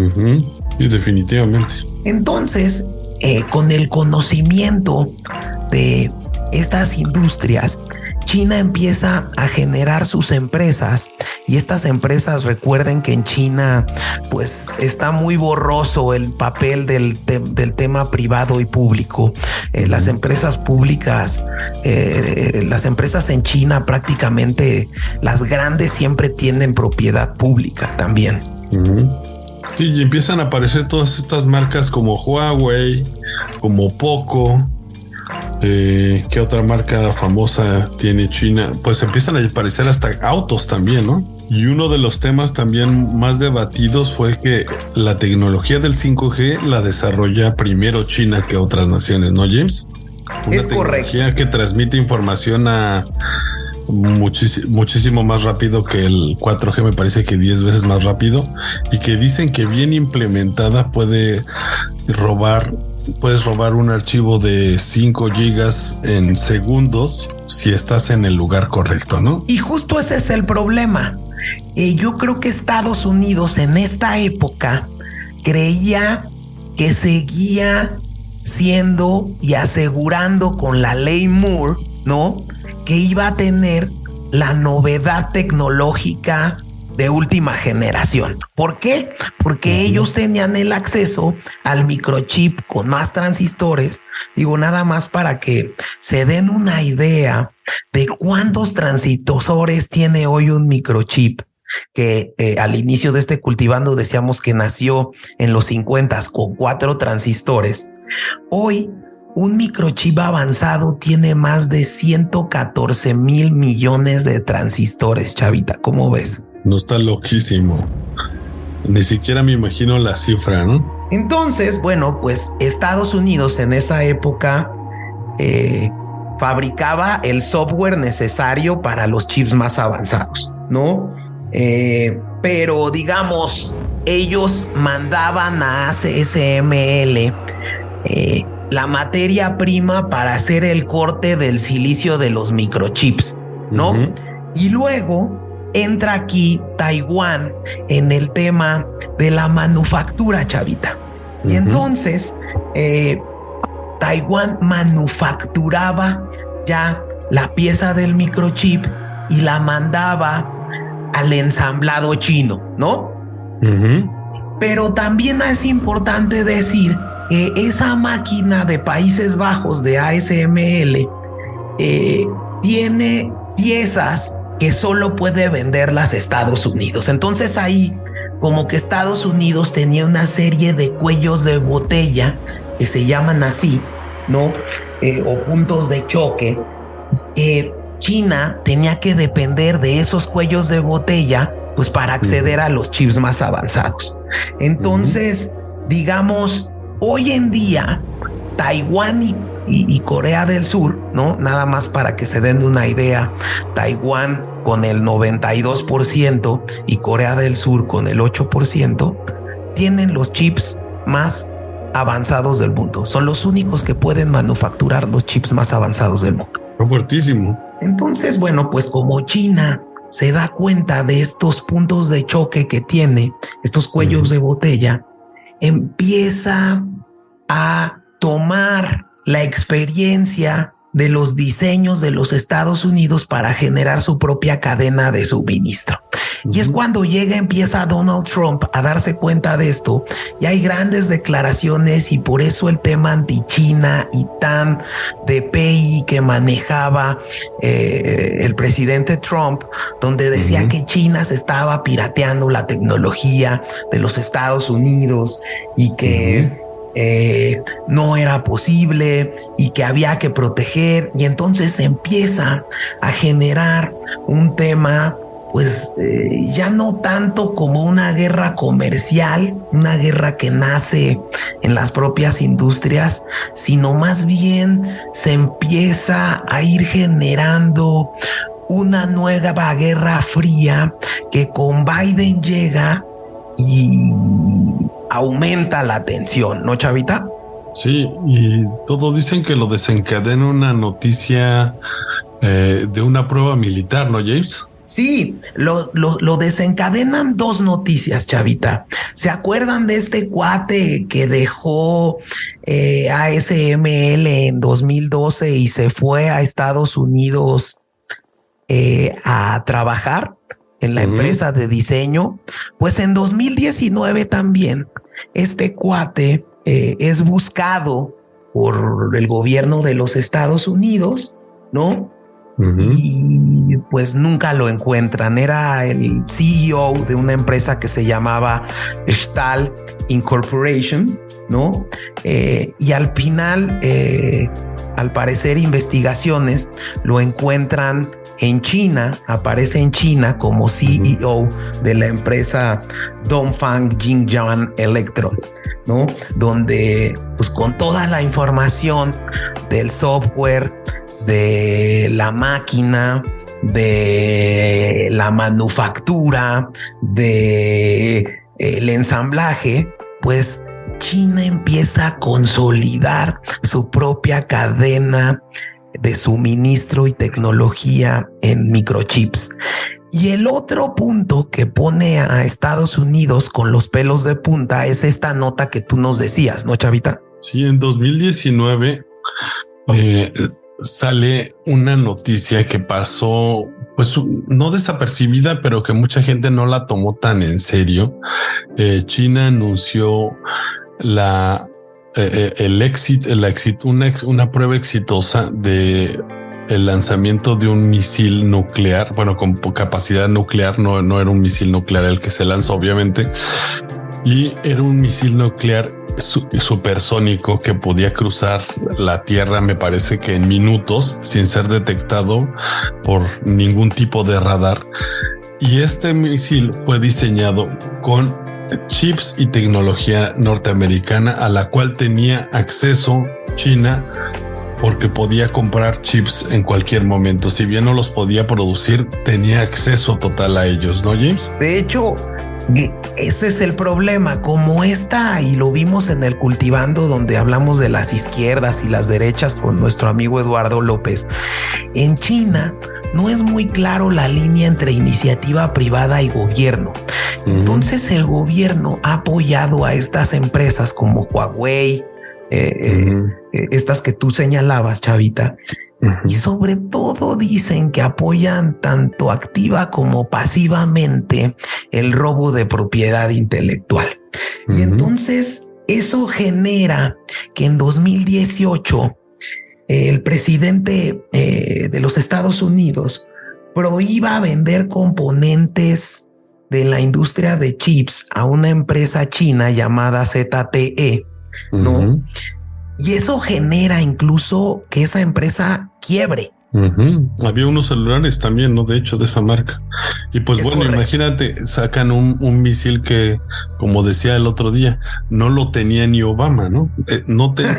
Y definitivamente. Entonces, con el conocimiento de estas industrias, China empieza a generar sus empresas, y estas empresas, recuerden que en China pues está muy borroso el papel del tema privado y público. Las empresas públicas, las empresas en China, prácticamente las grandes siempre tienen propiedad pública también. Sí, y empiezan a aparecer todas estas marcas como Huawei, como Poco. ¿Qué otra marca famosa tiene China? Pues empiezan a aparecer hasta autos también, ¿no? Y uno de los temas también más debatidos fue que la tecnología del 5G la desarrolla primero China que otras naciones, ¿no, James? Una es tecnología correcto, que transmite información a muchísimo más rápido que el 4G, me parece que 10 veces más rápido, y que dicen que bien implementada puedes robar un archivo de 5 gigas en segundos si estás en el lugar correcto, ¿no? Y justo ese es el problema. Yo creo que Estados Unidos en esta época creía que seguía siendo y asegurando con la ley Moore, ¿no?, que iba a tener la novedad tecnológica de última generación. ¿Por qué? Porque ellos tenían el acceso al microchip con más transistores. Digo, nada más para que se den una idea de cuántos transistores tiene hoy un microchip, que al inicio de este Cultivando decíamos que nació en los 50s con 4 transistores. Hoy un microchip avanzado tiene más de 114,000 millones de transistores, Chavita. ¿Cómo ves? No, está loquísimo. Ni siquiera me imagino la cifra, ¿no? Entonces, bueno, pues Estados Unidos en esa época fabricaba el software necesario para los chips más avanzados, ¿no? Pero digamos, ellos mandaban a ASML la materia prima para hacer el corte del silicio de los microchips, ¿no? Y luego entra aquí Taiwán en el tema de la manufactura, Chavita. Y entonces Taiwán manufacturaba ya la pieza del microchip y la mandaba al ensamblado chino, ¿no? Pero también es importante decir que esa máquina de Países Bajos de ASML tiene piezas que solo puede venderlas Estados Unidos. Entonces ahí como que Estados Unidos tenía una serie de cuellos de botella que se llaman así, ¿no? O puntos de choque, que China tenía que depender de esos cuellos de botella pues para acceder a los chips más avanzados. Entonces, digamos, hoy en día, Taiwán y Corea del Sur, ¿no? Nada más para que se den una idea, Taiwán con el 92% y Corea del Sur con el 8%, tienen los chips más avanzados del mundo. Son los únicos que pueden manufacturar los chips más avanzados del mundo. Fue fuertísimo. Entonces, bueno, pues como China se da cuenta de estos puntos de choque que tiene, estos cuellos de botella, empieza a tomar la experiencia de los diseños de los Estados Unidos para generar su propia cadena de suministro. Y es cuando empieza Donald Trump a darse cuenta de esto, y hay grandes declaraciones, y por eso el tema anti-China y tan de PI que manejaba el presidente Trump, donde decía que China se estaba pirateando la tecnología de los Estados Unidos y que no era posible y que había que proteger. Y entonces se empieza a generar un tema, pues ya no tanto como una guerra comercial, una guerra que nace en las propias industrias, sino más bien se empieza a ir generando una nueva guerra fría que con Biden llega y aumenta la tensión, ¿no, Chavita? Sí, y todos dicen que lo desencadena una noticia de una prueba militar, ¿no, James? Sí, lo desencadenan dos noticias, Chavita. ¿Se acuerdan de este cuate que dejó ASML en 2012 y se fue a Estados Unidos a trabajar en la empresa de diseño? Pues en 2019 también este cuate es buscado por el gobierno de los Estados Unidos, ¿no? Y pues nunca lo encuentran. Era el CEO de una empresa que se llamaba Stahl Incorporation, ¿no? Y al final, al parecer, investigaciones lo encuentran en China, aparece en China como CEO de la empresa Dongfang Jingjiang Electron, ¿no? Donde, pues, con toda la información del software, de la máquina, de la manufactura, de el ensamblaje, pues China empieza a consolidar su propia cadena de suministro y tecnología en microchips. Y el otro punto que pone a Estados Unidos con los pelos de punta es esta nota que tú nos decías, ¿no, Chavita? Sí, en 2019 sale una noticia que pasó, pues no desapercibida, pero que mucha gente no la tomó tan en serio. China anunció una prueba exitosa de el lanzamiento de un misil nuclear, bueno, con capacidad nuclear, no era un misil nuclear el que se lanzó, obviamente, y era un misil nuclear supersónico que podía cruzar la Tierra, me parece que en minutos, sin ser detectado por ningún tipo de radar. Y este misil fue diseñado con chips y tecnología norteamericana a la cual tenía acceso China, porque podía comprar chips en cualquier momento. Si bien no los podía producir, tenía acceso total a ellos, ¿no, James? De hecho, ese es el problema, como y lo vimos en el Cultivando, donde hablamos de las izquierdas y las derechas con nuestro amigo Eduardo López. En China no es muy claro la línea entre iniciativa privada y gobierno. Entonces el gobierno ha apoyado a estas empresas como Huawei, estas que tú señalabas, Chavita, y sobre todo dicen que apoyan tanto activa como pasivamente el robo de propiedad intelectual. Y entonces eso genera que en 2018 el presidente de los Estados Unidos prohíba vender componentes de la industria de chips a una empresa china llamada ZTE, ¿no? Y eso genera incluso que esa empresa quiebre. Había unos celulares también, ¿no? De hecho, de esa marca. Y pues es bueno, correcto. Imagínate, sacan un misil que, como decía el otro día, no lo tenía ni Obama, ¿no?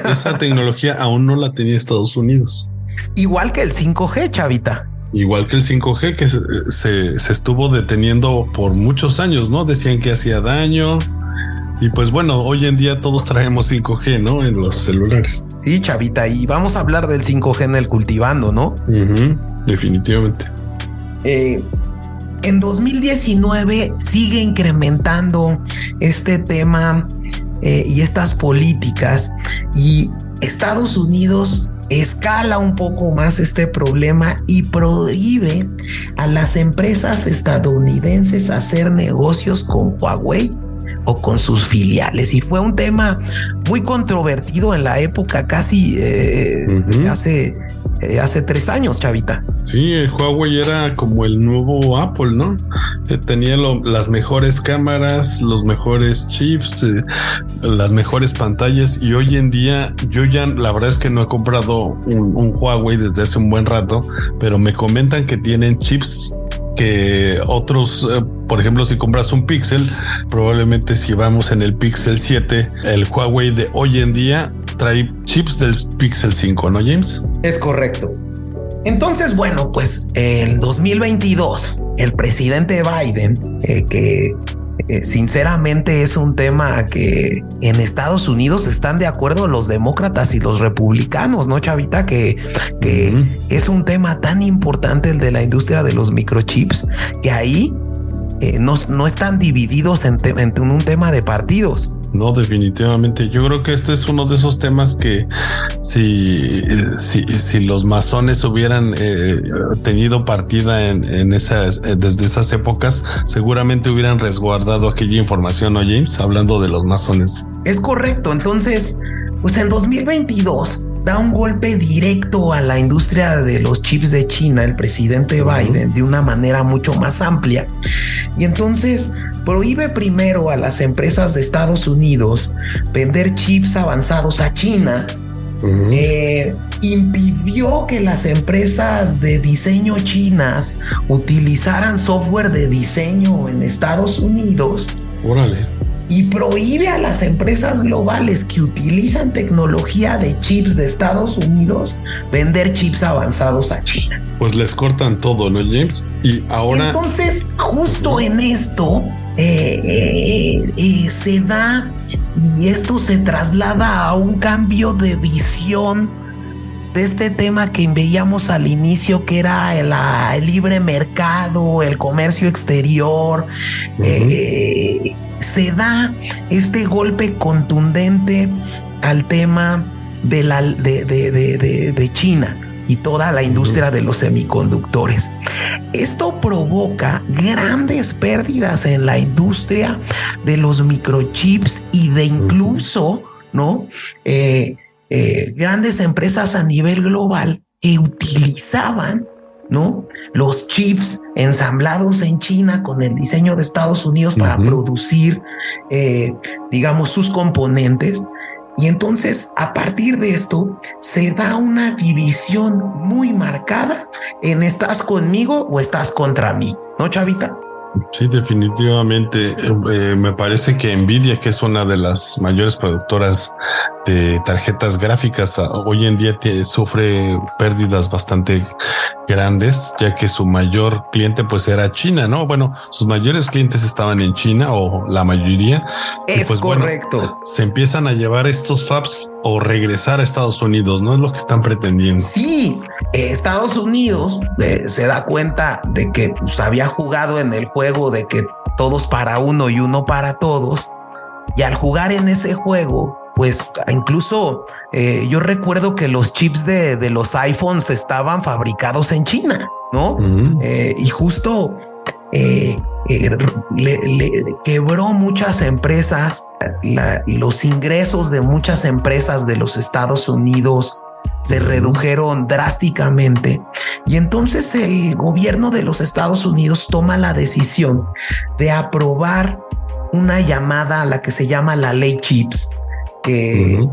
Esa tecnología aún no la tenía Estados Unidos. Igual que el 5G, Chavita. Igual que el 5G, que se estuvo deteniendo por muchos años, ¿no? Decían que hacía daño. Y pues bueno, hoy en día todos traemos 5G, ¿no? En los celulares. Sí, Chavita, y vamos a hablar del 5G en el Cultivando, ¿no? Definitivamente. En 2019 sigue incrementando este tema y estas políticas, y Estados Unidos escala un poco más este problema y prohíbe a las empresas estadounidenses hacer negocios con Huawei o con sus filiales. Y fue un tema muy controvertido en la época, casi hace 3 años, Chavita. Sí, el Huawei era como el nuevo Apple, ¿no? Tenía las mejores cámaras, los mejores chips, las mejores pantallas, y hoy en día yo ya la verdad es que no he comprado un Huawei desde hace un buen rato, pero me comentan que tienen chips que otros, por ejemplo, si compras un Pixel, probablemente si vamos en el Pixel 7, el Huawei de hoy en día trae chips del Pixel 5, ¿no, James? Es correcto. Entonces, bueno, pues en 2022, el presidente Biden, que sinceramente es un tema que en Estados Unidos están de acuerdo los demócratas y los republicanos, ¿no, Chavita? Que es un tema tan importante el de la industria de los microchips, que ahí no están divididos en un tema de partidos. No, definitivamente. Yo creo que este es uno de esos temas que si los masones hubieran tenido partida desde esas épocas, seguramente hubieran resguardado aquella información, ¿no, James? Hablando de los masones. Es correcto. Entonces, pues en 2022 da un golpe directo a la industria de los chips de China, el presidente Biden, de una manera mucho más amplia. Y entonces prohíbe primero a las empresas de Estados Unidos vender chips avanzados a China. Impidió que las empresas de diseño chinas utilizaran software de diseño en Estados Unidos. Órale. Y prohíbe a las empresas globales que utilizan tecnología de chips de Estados Unidos vender chips avanzados a China. Pues les cortan todo, ¿no, James? Y ahora... Entonces, justo en esto se da, y esto se traslada a un cambio de visión de este tema que veíamos al inicio, que era el libre mercado, el comercio exterior. Se da este golpe contundente al tema de China y toda la industria de los semiconductores. Esto provoca grandes pérdidas en la industria de los microchips y de incluso, ¿no? Grandes empresas a nivel global que utilizaban, ¿no?, los chips ensamblados en China con el diseño de Estados Unidos para producir, digamos, sus componentes. Y entonces, a partir de esto, se da una división muy marcada en ¿estás conmigo o estás contra mí? ¿No, Chavita? Sí, definitivamente. Me parece que Nvidia, que es una de las mayores productoras de tarjetas gráficas, hoy en día sufre pérdidas bastante grandes, ya que su mayor cliente pues era China, ¿no? Bueno, sus mayores clientes estaban en China, o la mayoría. Es pues, correcto. Bueno, se empiezan a llevar estos fabs o regresar a Estados Unidos, ¿no? Es lo que están pretendiendo. Sí, Estados Unidos se da cuenta de que pues, había jugado en el juego de que todos para uno y uno para todos, y al jugar en ese juego, pues incluso yo recuerdo que los chips de los iPhones estaban fabricados en China, ¿no? Y justo le quebró muchas empresas, los ingresos de muchas empresas de los Estados Unidos se redujeron drásticamente. Y entonces el gobierno de los Estados Unidos toma la decisión de aprobar una llamada a la que se llama la ley Chips, que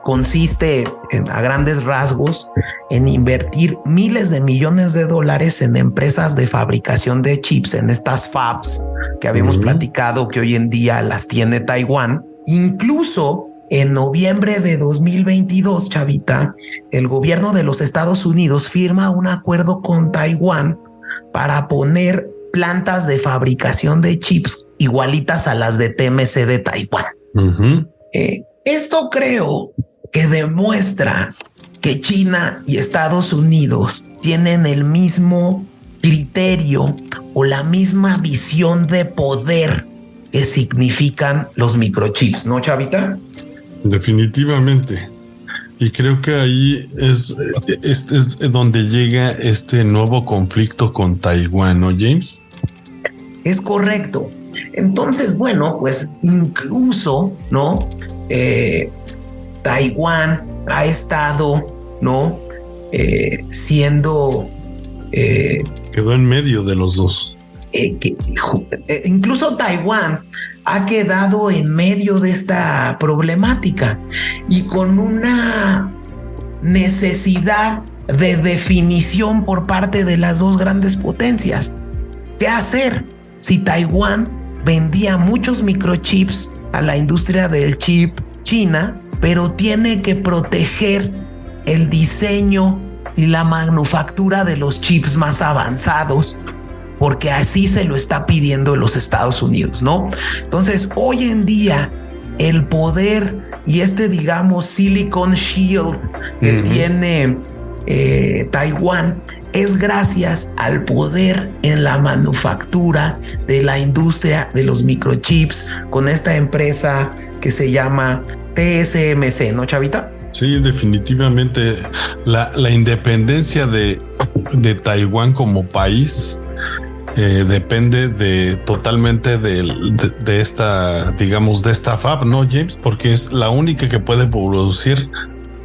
consiste a grandes rasgos en invertir miles de millones de dólares en empresas de fabricación de chips, en estas fabs que habíamos platicado que hoy en día las tiene Taiwán. Incluso en noviembre de 2022, Chavita, el gobierno de los Estados Unidos firma un acuerdo con Taiwán para poner plantas de fabricación de chips igualitas a las de TMC de Taiwán. Esto creo que demuestra que China y Estados Unidos tienen el mismo criterio o la misma visión de poder que significan los microchips, ¿no, Chavita? Definitivamente. Y creo que ahí es donde llega este nuevo conflicto con Taiwán, ¿no, James? Es correcto. Entonces, bueno, pues incluso, ¿no? Taiwán ha estado, ¿no? Siendo... quedó en medio de los dos. Incluso Taiwán ha quedado en medio de esta problemática y con una necesidad de definición por parte de las dos grandes potencias. ¿Qué hacer si Taiwán vendía muchos microchips a la industria del chip china, pero tiene que proteger el diseño y la manufactura de los chips más avanzados? Porque así se lo está pidiendo los Estados Unidos, ¿no? Entonces, hoy en día, el poder y digamos, Silicon Shield que tiene Taiwán es gracias al poder en la manufactura de la industria de los microchips con esta empresa que se llama TSMC, ¿no, Chavita? Sí, definitivamente la independencia de Taiwán como país depende totalmente de esta, digamos, de esta fab, ¿no, James? Porque es la única que puede producir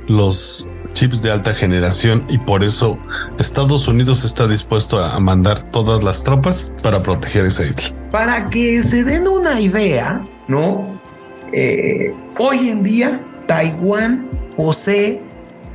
los chips de alta generación y por eso Estados Unidos está dispuesto a mandar todas las tropas para proteger esa isla. Para que se den una idea, ¿no? Hoy en día Taiwán posee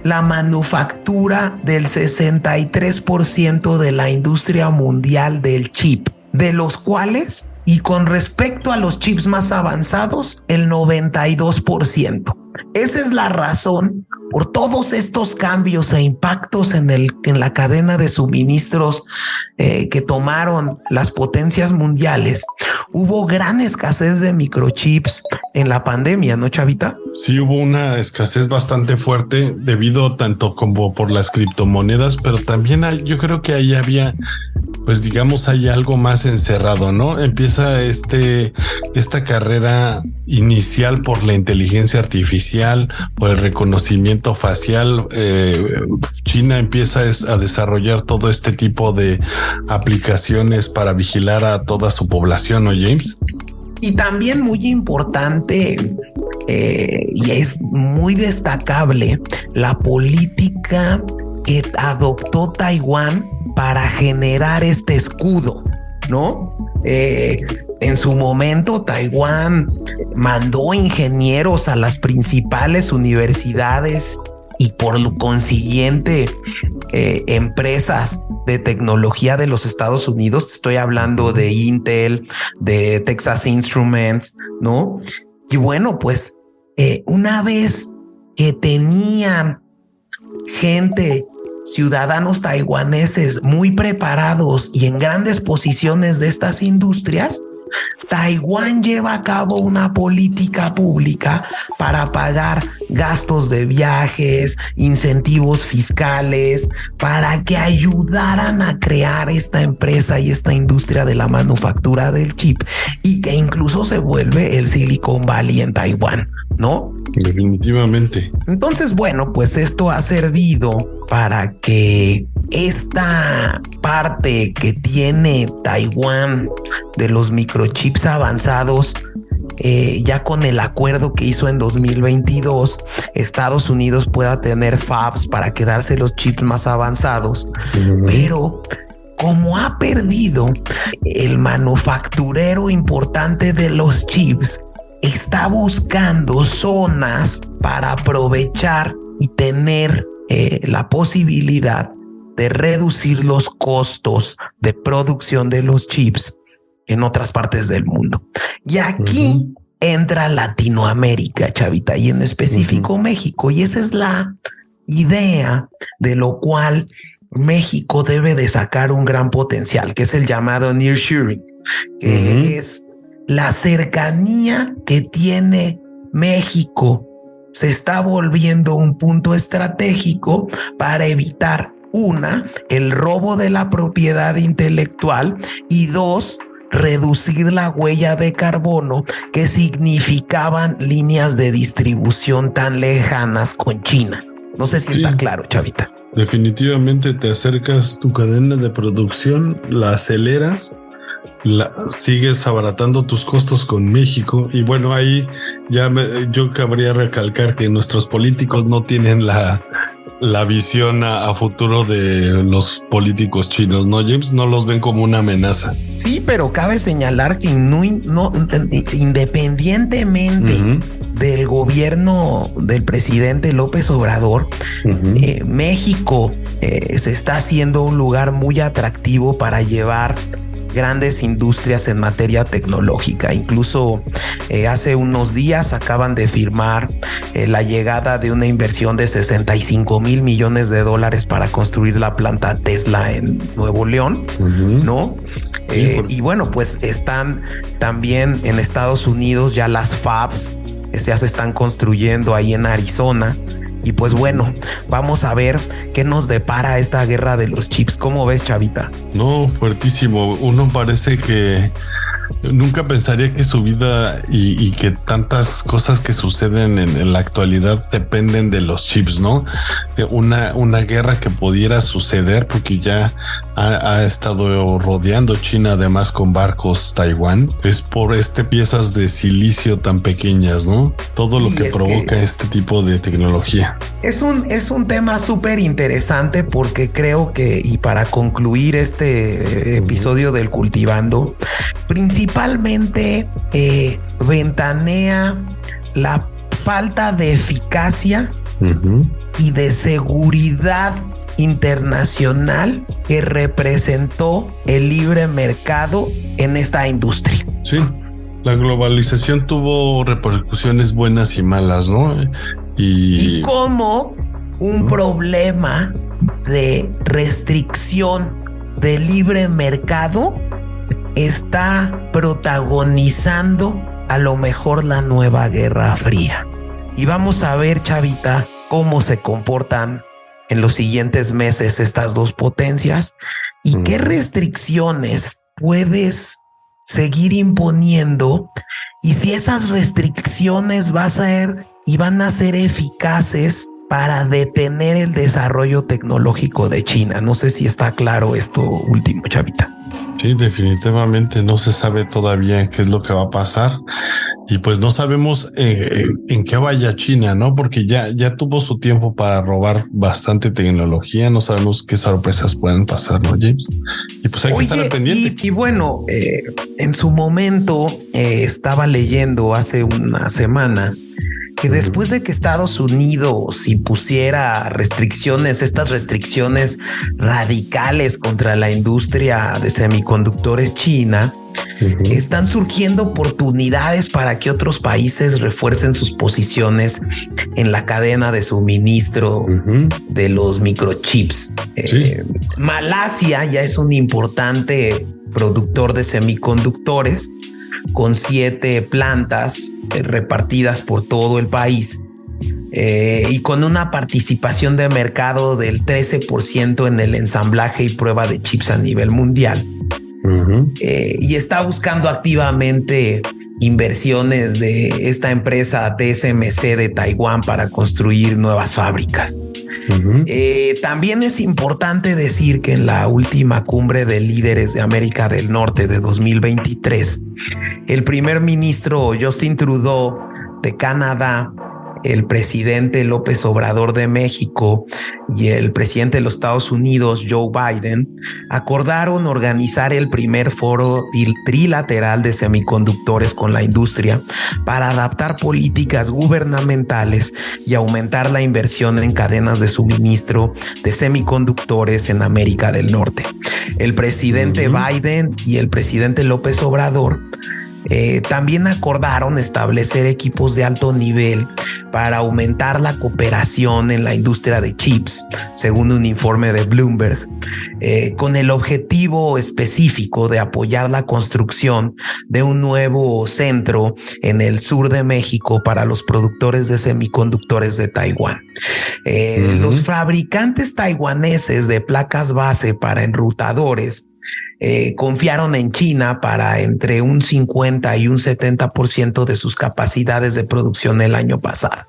la manufactura del 63% de la industria mundial del chip, de los cuales, y con respecto a los chips más avanzados, el 92%. Esa es la razón por todos estos cambios e impactos en la cadena de suministros que tomaron las potencias mundiales. Hubo gran escasez de microchips en la pandemia, ¿no, Chavita? Sí, hubo una escasez bastante fuerte debido tanto como por las criptomonedas, pero también yo creo que ahí había, pues digamos, hay algo más encerrado, ¿no? Empieza esta carrera inicial por la inteligencia artificial, por el reconocimiento facial. China empieza a desarrollar todo este tipo de aplicaciones para vigilar a toda su población, ¿no, James? Y también muy importante y es muy destacable la política que adoptó Taiwán para generar este escudo, ¿no? En su momento, Taiwán mandó ingenieros a las principales universidades y por lo consiguiente empresas de tecnología de los Estados Unidos. Estoy hablando de Intel, de Texas Instruments, ¿no? Y bueno, pues una vez que tenían ciudadanos taiwaneses muy preparados y en grandes posiciones de estas industrias, Taiwán lleva a cabo una política pública para pagar gastos de viajes, incentivos fiscales, para que ayudaran a crear esta empresa y esta industria de la manufactura del chip y que incluso se vuelve el Silicon Valley en Taiwán, ¿no? Definitivamente. Entonces, bueno, pues esto ha servido para que esta parte que tiene Taiwán de los microchips avanzados, ya con el acuerdo que hizo en 2022, Estados Unidos pueda tener fabs para quedarse los chips más avanzados, pero como ha perdido el manufacturero importante de los chips, está buscando zonas para aprovechar y tener la posibilidad de reducir los costos de producción de los chips en otras partes del mundo. Y aquí entra Latinoamérica, Chavita, y en específico México. Y esa es la idea de lo cual México debe de sacar un gran potencial, que es el llamado nearshoring, que es la cercanía que tiene México. Se está volviendo un punto estratégico para evitar, una, el robo de la propiedad intelectual y dos, reducir la huella de carbono que significaban líneas de distribución tan lejanas con China. No sé si está claro, Chavita. Definitivamente te acercas tu cadena de producción, la aceleras, sigues abaratando tus costos con México. Y bueno, ahí yo cabría recalcar que nuestros políticos no tienen la visión a futuro de los políticos chinos, ¿no, James? No los ven como una amenaza. Sí, pero cabe señalar que independientemente del gobierno del presidente López Obrador, México se está haciendo un lugar muy atractivo para llevar grandes industrias en materia tecnológica. Incluso hace unos días acaban de firmar la llegada de una inversión de $65 mil millones para construir la planta Tesla en Nuevo León, ¿no? Y bueno, pues están también en Estados Unidos ya las fabs, ya se están construyendo ahí en Arizona. Y pues bueno, vamos a ver qué nos depara esta guerra de los chips. ¿Cómo ves, Chavita? No, fuertísimo. Uno parece que nunca pensaría que su vida y que tantas cosas que suceden en la actualidad dependen de los chips, ¿no? Una guerra que pudiera suceder porque ya ha estado rodeando China, además con barcos Taiwán, es por piezas de silicio tan pequeñas, ¿no? Todo lo que provoca este tipo de tecnología. Es un tema súper interesante porque creo que, y para concluir este episodio del Cultivando, principalmente ventanea la falta de eficacia y de seguridad internacional que representó el libre mercado en esta industria. Sí, la globalización tuvo repercusiones buenas y malas, ¿no? Y como un problema de restricción del libre mercado está protagonizando a lo mejor la nueva Guerra Fría. Y vamos a ver, Chavita, cómo se comportan en los siguientes meses estas dos potencias y qué restricciones puedes seguir imponiendo y si esas restricciones van a ser eficaces para detener el desarrollo tecnológico de China. No sé si está claro esto último, Chavita. Sí, definitivamente no se sabe todavía qué es lo que va a pasar. Y pues no sabemos en qué vaya China, ¿no? Porque ya tuvo su tiempo para robar bastante tecnología. No sabemos qué sorpresas pueden pasar, ¿no, James? Y pues hay que estar al pendiente. Y bueno, en su momento estaba leyendo hace una semana que después de que Estados Unidos impusiera estas restricciones radicales contra la industria de semiconductores china, están surgiendo oportunidades para que otros países refuercen sus posiciones en la cadena de suministro de los microchips. Malasia ya es un importante productor de semiconductores con 7 plantas repartidas por todo el país y con una participación de mercado del 13% en el ensamblaje y prueba de chips a nivel mundial. Y está buscando activamente inversiones de esta empresa TSMC de Taiwán para construir nuevas fábricas. También es importante decir que en la última cumbre de líderes de América del Norte de 2023, el primer ministro Justin Trudeau de Canadá, el presidente López Obrador de México y el presidente de los Estados Unidos, Joe Biden, acordaron organizar el primer foro trilateral de semiconductores con la industria para adaptar políticas gubernamentales y aumentar la inversión en cadenas de suministro de semiconductores en América del Norte. El presidente Biden y el presidente López Obrador también acordaron establecer equipos de alto nivel para aumentar la cooperación en la industria de chips, según un informe de Bloomberg, con el objetivo específico de apoyar la construcción de un nuevo centro en el sur de México para los productores de semiconductores de Taiwán. Los fabricantes taiwaneses de placas base para enrutadores confiaron en China para entre un 50 y un 70% de sus capacidades de producción el año pasado.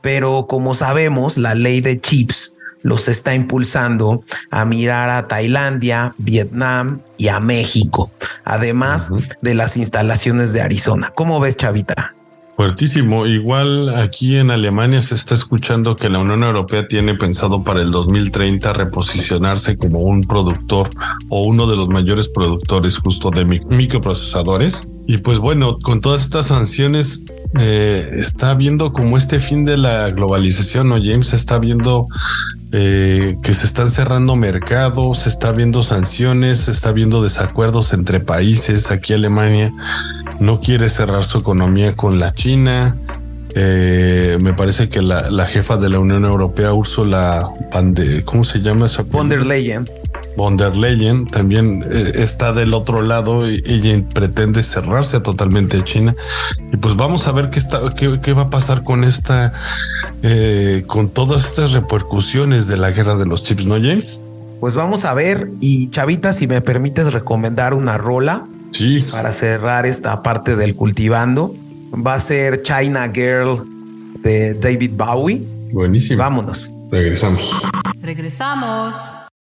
Pero como sabemos, la ley de chips los está impulsando a mirar a Tailandia, Vietnam y a México, además de las instalaciones de Arizona. ¿Cómo ves, Chavita? Fuertísimo. Igual aquí en Alemania se está escuchando que la Unión Europea tiene pensado para el 2030 reposicionarse como un productor o uno de los mayores productores justo de microprocesadores. Y pues bueno, con todas estas sanciones está viendo como este fin de la globalización, ¿no, James? Se está viendo que se están cerrando mercados, se está viendo sanciones, se está viendo desacuerdos entre países. Aquí Alemania no quiere cerrar su economía con la China. Me parece que la jefa de la Unión Europea, Ursula ¿cómo se llama esa? Von der Leyen. Von der Leyen también está del otro lado y ella pretende cerrarse totalmente a China. Y pues vamos a ver qué va a pasar con con todas estas repercusiones de la guerra de los chips, ¿no, James? Pues vamos a ver. Y Chavita, si me permites recomendar una rola. Sí. Para cerrar esta parte del cultivando, va a ser China Girl de David Bowie. Buenísimo. Vámonos. Regresamos. Regresamos.